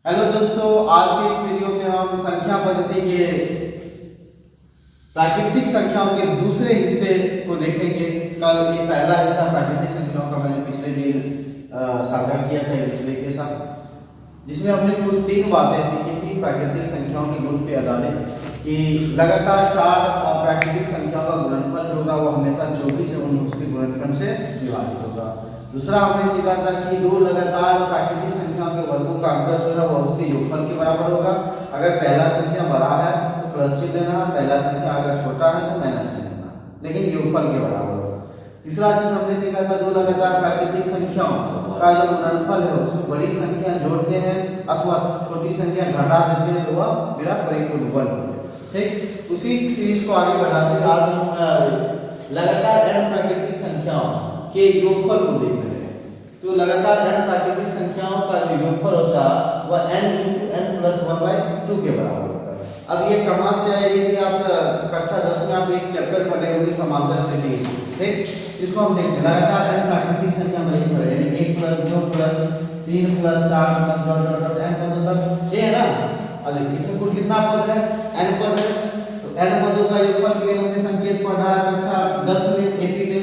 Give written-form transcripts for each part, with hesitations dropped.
Hello दोस्तों, आज के इस वीडियो में हम संख्या पद्धति के प्राकृतिक संख्याओं के दूसरे हिस्से को देखेंगे। कल ये पहला हिस्सा प्राकृतिक संख्याओं का मैंने पिछले दिन साझा किया था एक दूसरे के साथ, जिसमें हमने कुल 3 बातें सीखी थी प्राकृतिक संख्याओं के गुण पे आधारित कि लगातार 4 प्राकृतिक संख्याओं का गुणनफल जो होगा वो हमेशा 24 एवं उसके गुणनफल से विभाजित होगा। दूसरा हमने सीखा था कि 2 लगातार प्राकृतिक संख्याओं के वर्गों का अंतर जो है वह उसके योगफल के बराबर होगा। अगर पहला संख्या बड़ा है तो प्लस से लेना, पहला संख्या अगर छोटा है तो माइनस से लेना, लेकिन योगफल के बराबर होगा। तीसरा चीज हमने सीखा था 2 लगातार प्राकृतिक संख्याओं का जो गुणनफल है उसमें बड़ी संख्या जोड़ते हैं अथवा छोटी संख्या घटा देते हैं तो वह मेरा परिपूर्ण गुण है। ठीक, उसी सीरीज को आगे बढ़ाते हुए आज हम लगातार n प्राकृतिक संख्याओं के योगफल को देख रहे हैं। तो लगातार n प्राकृतिक संख्याओं का जो योगफल होता है वह n × n + 1/2 के बराबर होता है। अब ये कहाँ से आया? ये आप कक्षा 10 में आप एक चैप्टर पढ़े होंगे समांतर श्रेणी। ठीक, इसको हम देखते हैं। लगातार n प्राकृतिक संख्या में लिख रहे हैं यानी 1 + 2 + 3 + 4 + n पदों तक ये है ना। अब देखिए इसमें कुल कितना पद है? n पद है। तो n पदों का योगफल के लिए हमने संकेत पढ़ा है कक्षा 10 में एपी में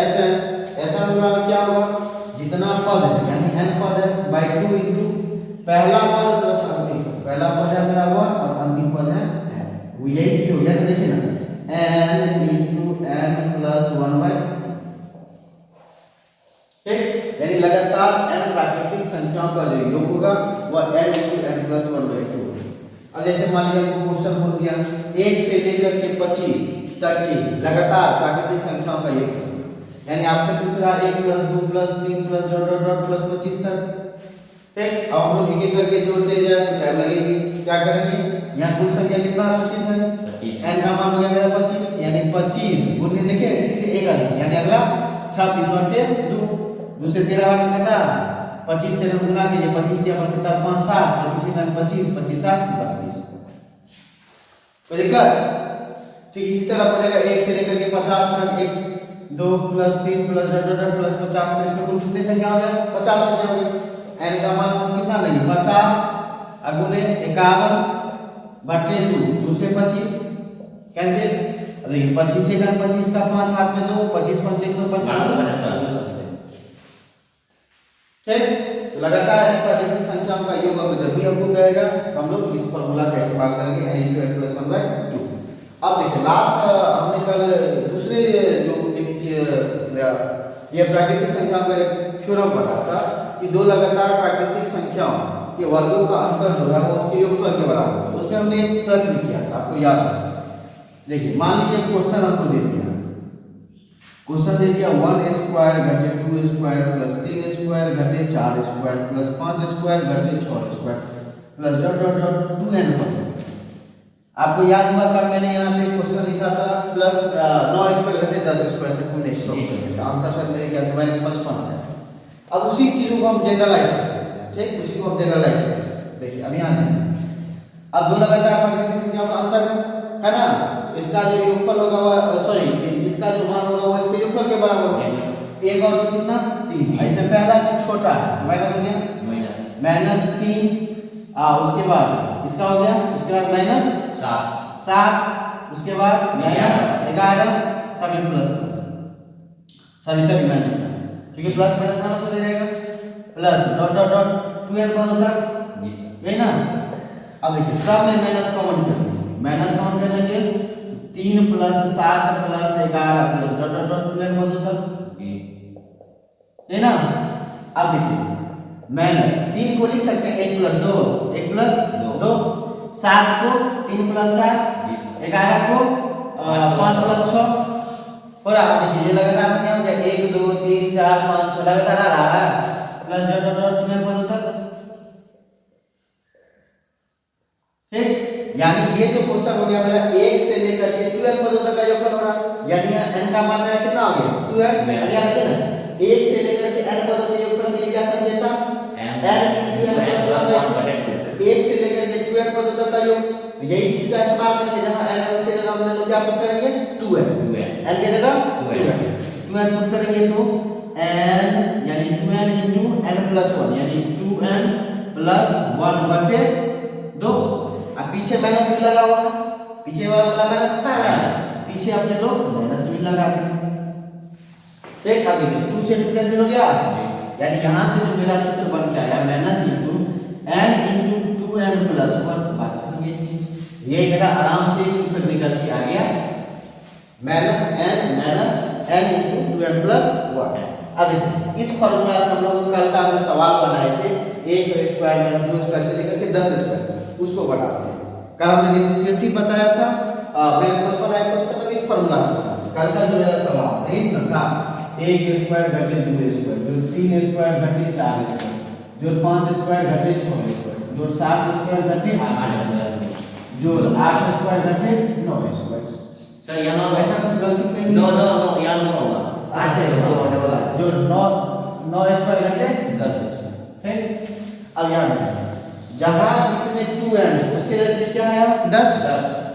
Sn। ऐसा मतलब क्या होगा? जितना पद है यानी n पद है बाय 2 × पहला पद प्लस अंतिम पद। पहला पद है मेरा 1 और अंतिम पद है n। वो यही चीज हो गया ना, देखिए ना, n × n + 1/2। ठीक, यानी लगातार n प्राकृतिक संख्याओं का जो योग होगा वह n × n + 1/2। अब जैसे मान लीजिए हमको क्वेश्चन पूछ दिया 1 से लेकर के 25 तक की लगातार प्राकृतिक संख्याओं का योग, यानी आपसे पूछ रहा है 1 + 2 + 3 + 25 तक। ठीक, अब हम लोग एक एक करके जोड़ते जाए तो टाइम लगेगी। क्या करेंगे? यहाँ कुल संख्या कितना 25 है, 25 n का मान हो गया मेरा 25, यानी 25 गुने देखिए इसी से एक अधिक यानी अगला 26/2। दूसरे 13 में घटा 25 से गुना कीजिए, 25 से 7 5 7 25 से 25 25 7 32। कोई दिक्कत? ठीक, इसी तरह पड़ेगा 1 से लेकर के 50 तक 1 2 + 3 + 50 में इसमें कुल कितनी संख्या हो गया? 50 संख्या हो गई। n का मान कितना लेंगे? 50 गुने 51/2 2 से 25 कैंसिल। अब देखिए 25 से 25 का 5 हाथ में 2 25 5 125। ठीक, तो लगातार n प्राकृतिक संख्याओं का योग अब जब भी हमको कहेगा तो हम लोग इस फार्मूला का इस्तेमाल करेंगे n × n + 1/2। अब देखिए लास्ट हमने कल दूसरे जो एक ये प्राकृतिक संख्याओं का एक थ्योरम पढ़ा था कि 2 लगातार प्राकृतिक संख्याओं के वर्गों का अंतर जो है वो उसके योगफल के बराबर है। उसमें हमने एक प्रश्न किया था, आपको याद है? देखिए मान लीजिए क्वेश्चन हमको दे दिया, क्वेश्चन दे दिया 1² - 2² + 3² - 4² + 5² - 6² + 2n। आपको याद होगा कल मैंने यहाँ पे क्वेश्चन लिखा था प्लस 9² - 10² तक हमने स्टॉप कर दिया। आंसर शायद मेरे ख्याल से -55 है। अब उसी चीजों को हम जनरलाइज करते हैं। ठीक, उसी को हम जनरलाइज करते हैं। देखिए अब यहाँ है, अब 2 लगातार प्राकृतिक संख्याओं का अंतर है ना, इसका जो योगफल होगा वह इसका जो मान होगा वो इसके योगफल के बराबर होगा। 1 और 2 कितना 3। इसमें पहला चीज छोटा है माइनस हो गया -3। उसके बाद इसका हो गया, उसके बाद -7 उसके बाद -11 सभी प्लस सभी माइनस, क्योंकि प्लस माइनस माइनस हो जाएगा प्लस ... 2n पदों तक, यही ना। अब देखिए सब में माइनस कॉमन कर लेंगे 3 + 7 + 11 + ... 2n पदों तक, यही ना। अब देखिए माइनस 3 को लिख सकते हैं 1 + 2 2 7 को 3 + 4 11 को 5 + 6 हो रहा है। देखिए ये लगातार संख्या हो गया 1 2 3 4 5 6 लगातार आ रहा है प्लस ... 2n पदों तक। ठीक, यानी ये जो क्वेश्चन हो गया मेरा 1 से लेकर के 2n पदों तक का योगफल हो रहा है, यानी n का मान मेरा कितना हो गया 2n। अब याद रखिए ना 1 से लेकर के n पदों के योगफल के लिए क्या संकेत था? n × n + 1/2। 1 से लेकर के 2n पदों तक का योग, तो यही चीज का इस्तेमाल करेंगे। जहां n है उसके जगह हम लोग क्या पुट करेंगे 2n, n की जगह 2n पुट करेंगे तो n यानी 2n × n + 1 यानी 2n + प्लस 1/2। अब पीछे माइनस भी लगा हुआ है, पीछे वाला माइनस था ना, पीछे अपने लोग माइनस भी लगा दिए। ठीक, अब देखिए 2 से 2 कैंसिल हो गया, यानी यहाँ से जो मेरा सूत्र बन के आया minus into n into 2n plus 1। बात खत्म। ये मेरा आराम से सूत्र निकल के आ गया, minus n into 2n plus 1। अब देखिए इस फॉर्मूला से हम लोग कल का जो सवाल बनाए थे 1 स्क्वायर माइनस 2 स्क्वायर से लेकर के 10 स्क्वायर, उसको बनाते हैं। कल हमने एक्सप्लेनेटरी बताया था, माइनस 55 आया था, मतलब इस फॉर्मूला से बनाते हैं। कल का जो मेरा सवाल था 1 स्क्वायर घटे 2 स्क्वायर, जो 3 स्क्वायर घटे 4 स्क्वायर, जो 5 स्क्वायर घटे 6 स्क्वायर, जो 7 स्क्वायर घटे 8 स्क्वायर, जो 8 स्क्वायर घटे 9 स्क्वायर। सर यहाँ नो ऐसा कुछ गलती नहीं? नो यहाँ नो होगा, 8 होने वाला है। जो 9 स्क्वायर घटे 10 स्क्वायर। ठीक, अब याद रखिए जहां इसमें 2n उसके जगह क्या है 10,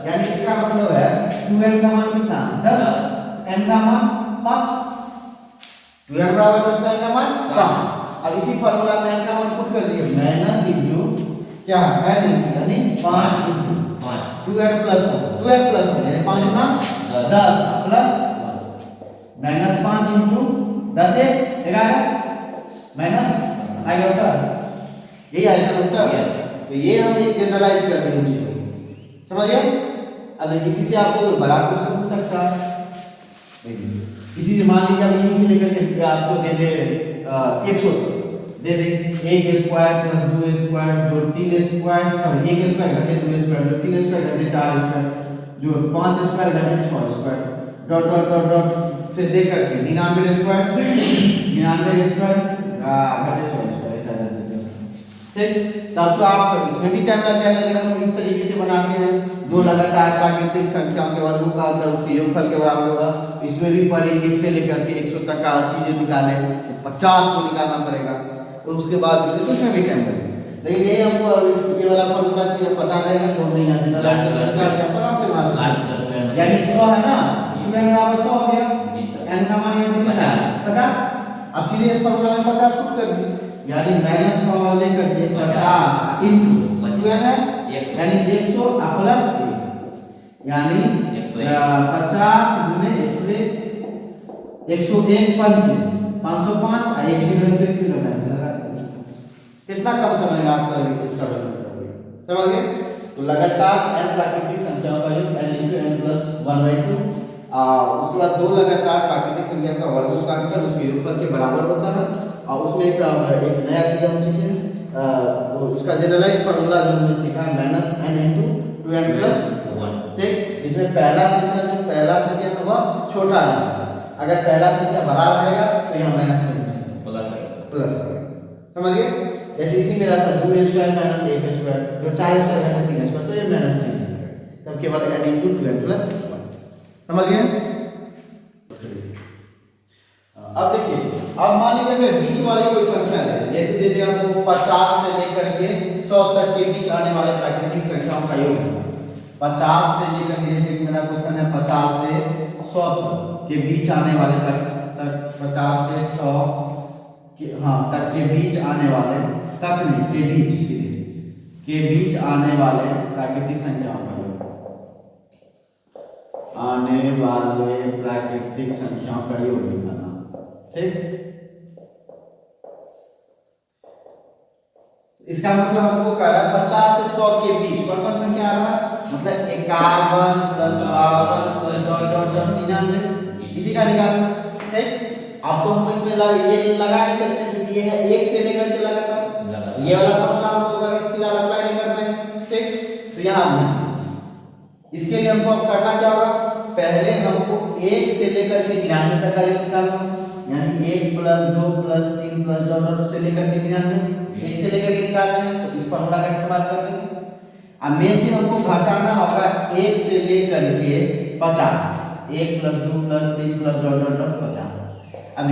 यानी इसका मतलब है 2n का मान कितना 10, n का मान 5, 2n बराबर 10 का n का मान 5। अब इसी फार्मूला में n का मान पुट कर दिए, माइनस इंटू क्या n इंटू यानी 5 इंटू 2n प्लस 1 यानी 5 गुना 10 प्लस माइनस 5 इंटू 10 से 11 माइनस आ गया उत्तर, यही आया था उत्तर। तो ये हम एक जनरलाइज कर देंगे चीजों को, समझ गए? अब इसी से आपको बड़ा क्वेश्चन पूछ सकता है, इसी से मान लीजिए अब यहीं से लेकर के आपको दे दे 100 दे दे 1 स्क्वायर प्लस 2 स्क्वायर जो 3 स्क्वायर, सॉरी 1 स्क्वायर घटे 2 स्क्वायर जो 3 स्क्वायर घटे 4 स्क्वायर जो 5 स्क्वायर घटे 6 square dot dot dot dot से दे करके 99 स्क्वायर घटे 100 स्क्वायर ऐसा दे देते हैं। ठीक, तब तो आप इसमें भी टाइम लग जाएगा अगर हम इस तरीके से बनाते हैं। दो लगातार प्राकृतिक संख्याओं के वर्गों का अंतर उसके योगफल के बराबर होगा। इसमें भी पहले 1 से लेकर के 100 तक का चीजें निकाले, 50 को निकालना पड़ेगा, तो उसके बाद तो इसमें भी टाइम लगेगा। लेकिन ये हमको ये वाला फॉर्मूला चाहिए पता रहेगा तो नहीं आते ना, लास्ट आराम से बात, यानी 100 है ना, 2n बराबर 100 हो गया, n का मान यहाँ से 50। अब सीधे इस फॉर्मूला में 50 पुट कर दिए, यानी माइनस को लेकर के 50 इंटू 2n है यानी 100 प्लस 1 यानी 50 गुने 101 505 और 1 किलो लगा कितना कम समय में आपका इसका गणना करोगे, समझ गए? तो लगातार n प्राकृतिक संख्याओं का योग n into n plus 1/2, उसके बाद दो लगातार प्राकृतिक संख्या का वर्गों का अंतर उसके योगफल के बराबर होता है। और उसमें एक नया चीज हम सीखे, उसका जनरलाइज फार्मूला जो हमने सीखा है minus n into 2n plus 1। ठीक, इसमें पहला संख्या तो वह छोटा रहना चाहिए, अगर पहला संख्या बड़ा रहेगा तो यहाँ माइनस प्लस समझ गए? जैसे इसी में रहता 2 स्क्वायर माइनस 1 स्क्वायर जो 4 स्क्वायर घटे 3 स्क्वायर, तो ये माइनस चिन्ह है, तब केवल n इंटू 2n प्लस 1। समझ गए? अब देखिए, अब मान लीजिए अगर बीच वाली कोई संख्या दे, जैसे दे दे हमको 50 से लेकर के 100 तक के बीच आने वाले प्राकृतिक संख्याओं का योग है। 50 से लेकर के, जैसे मेरा क्वेश्चन है 50 से 100 तक के बीच आने वाले 50 से 100 के तक के बीच आने वाले के बीच आने वाले प्राकृतिक संख्याओं का योग, आने वाले प्राकृतिक संख्याओं का योग निकालना। ठीक, इसका मतलब हमको कह रहा है 50 से 100 के बीच कौन कौन संख्या आ रहा है, मतलब 51 plus 52 plus dot dot dot 99 इसी का निकालना। ठीक, अब तो हम इसमें ये लगा नहीं सकते क्योंकि ये है 1 से लेकर के लगातार, ये वाला फॉर्मूला हम लोग फिलहाल अप्लाई नहीं कर पाएंगे। ठीक, तो यहाँ इसके लिए हमको अब करना क्या होगा, पहले हमको 1 से लेकर के 99 तक का योग निकालना, यानी 1 प्लस 2 प्लस 3 प्लस डॉट से लेकर के 99 1 से लेकर के निकालना है, तो इस फॉर्मूला का इस्तेमाल कर देंगे। अब में से हमको घटाना होगा 1 से लेकर के 50, 1 plus 2 plus 3 plus dot dot dot 50। अब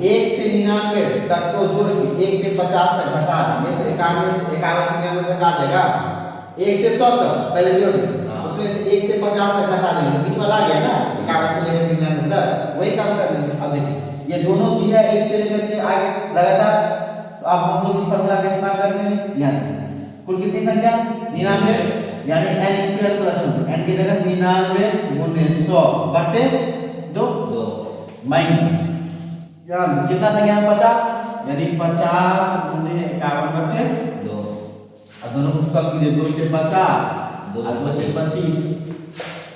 1 से 99 तक को जोड़ के 1 से 50 तक घटा देंगे तो 51 से 99 तक आ जाएगा। 1 से 100 तक पहले जोड़ देंगे, उसमें से 1 से 50 तक घटा देंगे, बीच वाला आ गया ना 51 से लेकर 99 तक, वही काम कर लेंगे। अब देखिए ये दोनों चीज है 1 से लेकर के आगे लगातार, तो अब हम लोग इस फॉर्मूला का इस्तेमाल करते हैं यहाँ कुल कितनी संख्या 99 यानी n into n plus 1 n की जगह 99 गुने 100 बटे 2 2 माइनस यहाँ कितना संख्या है 50 यानी 50 गुने 51 बटे 2 अब दोनों को सब कीजिए 2 से 50 2 और 2 से 25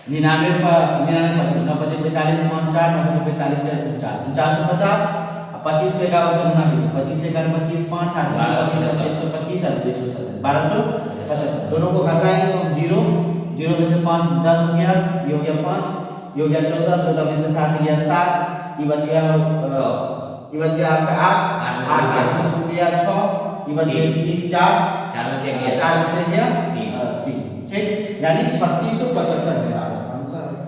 99 पर 99 25 9 25 45 49 9 45 49 50 25 को 51 से गुना कीजिए 25 से 25 5 8 25 125 170 1275 दोनों को घटाएंगे तो 0 0 में से 5 10 हो गया ये हो गया 5 ये हो गया 14 14 में से 7 गया 7 ये बच गया आपका 8 8 हो गया 6 ये बच गया 4 4 में से 4 में से गया 3 3 ठीक यानी 3675 मेरा आंसर है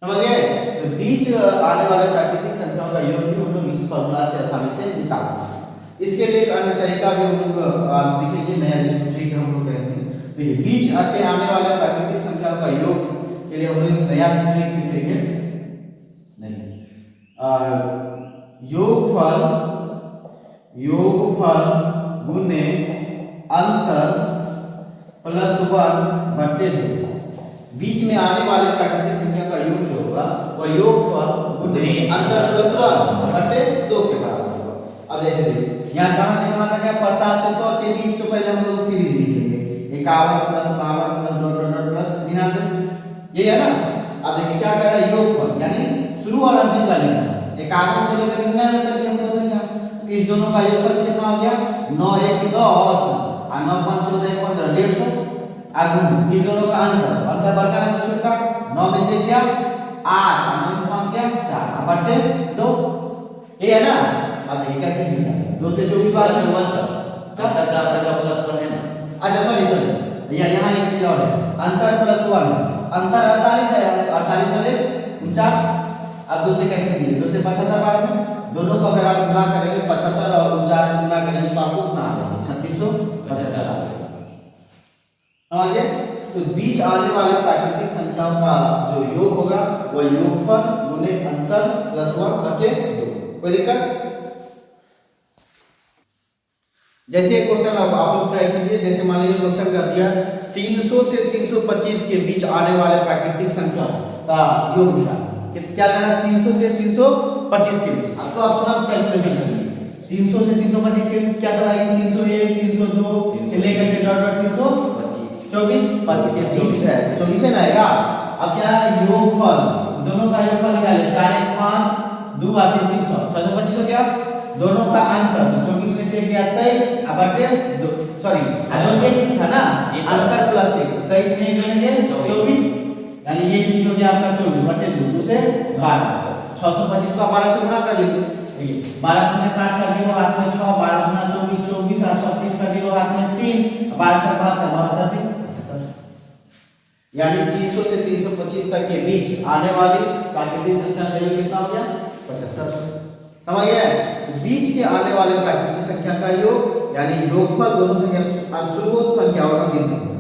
समझ गए तो बीच आने वाले प्राकृतिक संख्याओं का योग भी हम लोग इस फॉर्मूला से आसानी से निकाल सकते हैं इसके लिए एक अन्य तरीका भी हम लोग आज सीखेंगे नया जिसको ट्रिक हम लोग कहेंगे तो ये बीच आके आने वाले प्राकृतिक संख्याओं का योग के लिए हम लोग नया ट्रिक सीखेंगे नहीं योगफल गुने अंतर प्लस 1 बटे 2 बीच में आने वाले प्राकृतिक संख्या का योग जो होगा वह योगफल गुने अंतर प्लस 1 बटे 2 के बराबर होगा अब जैसे देखिए यहाँ कहां से कहां तक है 50 से 100 के बीच तो पहले हम लोग सीरीज लिख लेंगे 51 plus 52 plus dot dot dot plus 99 ये है ना अब देखिए क्या कह रहा है योगफल यानी शुरू और अंतिम का लेना 51 से लेकर 99 तक की हमको संख्या इस दोनों का योगफल कितना हो गया 9 1 10 और 9 5 14 1 15 150 आगुन इस दोनों का अंतर बड़का है छोटा 9 में से क्या 8 9 में से 5 क्या 4 बटे 2 ये है ना अब देखिए कैसे लिखा 2 से 24 बार प्लस 1 सर अंतर का प्लस 1 है ना अच्छा सॉरी भैया यहाँ एक चीज और है अंतर प्लस 1 अंतर 48 है 48 और 49 अब 2 से कैसे कीजिए 2 से 75 बार में दोनों को अगर आप गुना करेंगे 75 और 49 गुना करेंगे तो आपको कितना आ जाएगा 3675 आ जाएगा समझे तो बीच आने वाले प्राकृतिक संख्याओं का जो योग होगा वह योगफल गुने अंतर प्लस 1 बटे 2 कोई दिक्कत जैसे एक क्वेश्चन अब आप लोग ट्राई कीजिए जैसे मान लीजिए क्वेश्चन कर दिया 300 से 325 के बीच आने वाले प्राकृतिक संख्या का योग निकालना क्या करना 300 से 325 के बीच अब तो आप तुरंत कैलकुलेशन करिए 300 से 325 के बीच क्या सब आएगी 301 302 से लेकर के डॉट डॉट 324 25 है 24 है ना आएगा अब क्या है योगफल दोनों का योगफल निकालिए 4 1 5 2 बार 300 625 हो गया दोनों का अंतर 24 में से गया 23 अब बटे 2 सॉरी दोनों में एक था ना अंतर प्लस 1 23 में एक बनेंगे 24 यानी ये चीज हो गया आपका 24 बटे 2 से 12 625 को 12 से गुणा कर लीजिए देखिए 12 गुना 7 का 0 हाथ में 6 12 गुना 24 24 और 36 का 0 हाथ में 3 12 6 72 यानी 300 से 325 तक के बीच आने वाली प्राकृतिक संख्या का योग कितना हो गया 75 समझ गया बीच के आने वाले प्राकृतिक संख्या का योग यानी योगफल दोनों संख्या शुरुआत संख्या और अंतिम संख्या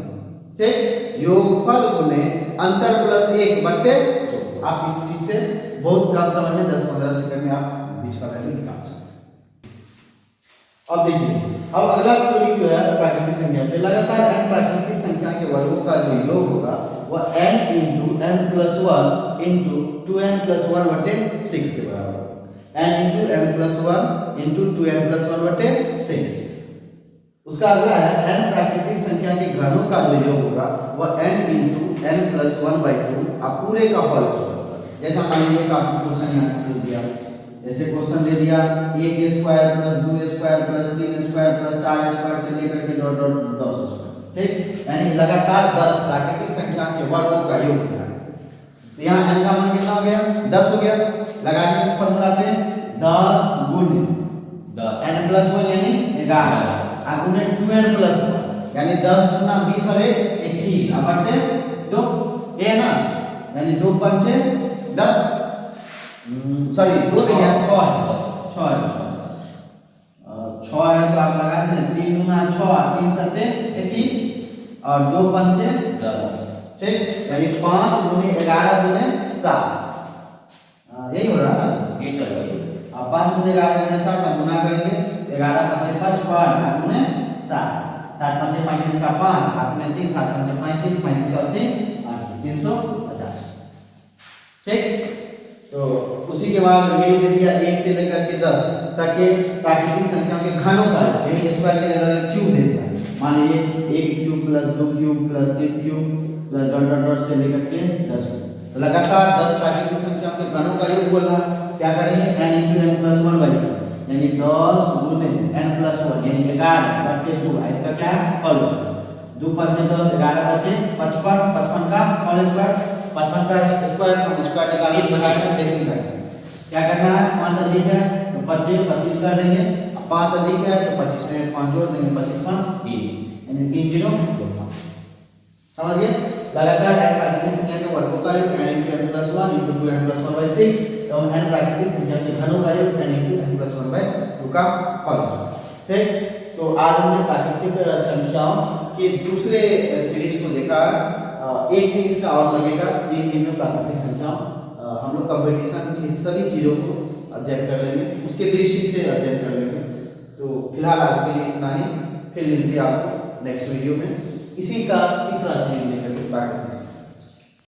ठीक योगफल गुने अंतर प्लस 1 बटे 2 आप इस चीज से बहुत कम समय में 10-15 सेकंड में आप बीच का वैल्यू निकाल सकते हैं अब देखिए अब अगला थ्योरी जो है प्राकृतिक संख्या पे लगातार n प्राकृतिक संख्या के वर्गों का जो योग होगा वह n into n plus 1 into 2n plus 1 बटे 6 के बराबर होगा n into n plus 1 into 2n plus 1 बटे 6 उसका अगला है n प्राकृतिक संख्या के घनों का जो योग होगा वह n into n plus 1/2 आप पूरे का होल होगा जैसा मान लीजिए कि आपको क्वेश्चन यहाँ दे दिया जैसे क्वेश्चन दे दिया 1 square plus 2 square plus 3 square plus 4 square से लेकर के डॉट डॉट 10 स्क्वायर ठीक यानी लगातार 10 प्राकृतिक संख्या के वर्गों का योग होगा तो यहाँ n का मान कितना हो गया 10 हो गया लगा दीजिए इस फॉर्मूला पे 10 गुने 10 n प्लस 1 यानी 11 और गुने 2n प्लस 1 यानी 10 गुना 20 और 1 21 अब बटे 2 ये ना यानी 2 5 10 सॉरी 2 नहीं है 6 है 6 है 6 है तो आप लगा दीजिए 3 गुना 6 3 7 21 और 2 5 10 ठीक यानी 5 गुने 11 गुने 7 यही हो रहा है ना ये सर अब 5 गुने 11 गुने 7 हम गुना करेंगे 11 5 55 8 दूने 7 7 5 35 का 5 हाथ में 3 7 5 35 35 और 3 8 350 ठीक। तो उसी के बाद यही दे दिया 1 से लेकर के 10 तक के प्राकृतिक संख्याओं के घनों का यानी स्क्वायर के जगह क्यूब देता है। मान लीजिए 1 cube plus 2 cube plus 3 cube plus dot dot dot से लेकर के 10 तो लगातार 10 प्राकृतिक संख्याओं के घनों का योग बोला। क्या करेंगे n × n + 1/2 यानी 10 गुने n + 1 यानी 11/2 इसका क्या है होल स्क्वायर। 2 5 10 11 बचे 55 55 का होल स्क्वायर 55 का स्क्वायर हम स्क्वायर निकाल के बनाएंगे बेसिक का। क्या करना है 5 अधिक है तो 25 25 कर देंगे। अब 5 अधिक है तो 25 में 5 जोड़ देंगे 25 5 30 यानी 3 0 समझ गए। लगातार n प्राकृतिक संख्या के वर्गों का योग n × n + 1 × 2n + 1/6 तो n प्राकृतिक संख्या के घनों का योग n × n + 1/2 का होल स्क्वायर। ठीक। तो आज हमने प्राकृतिक संख्याओं के दूसरे सीरीज को देखा। एक दिन इसका और लगेगा 3 दिन में प्राकृतिक संख्याओं हम लोग कंपटीशन की सभी चीज़ों को अध्ययन कर लेंगे, उसके दृष्टि से अध्ययन कर लेंगे। तो फिलहाल आज के लिए इतना ही, फिर मिलते हैं आपको नेक्स्ट वीडियो में इसी का तीसरा सीरीज लेकर के प्राकृतिक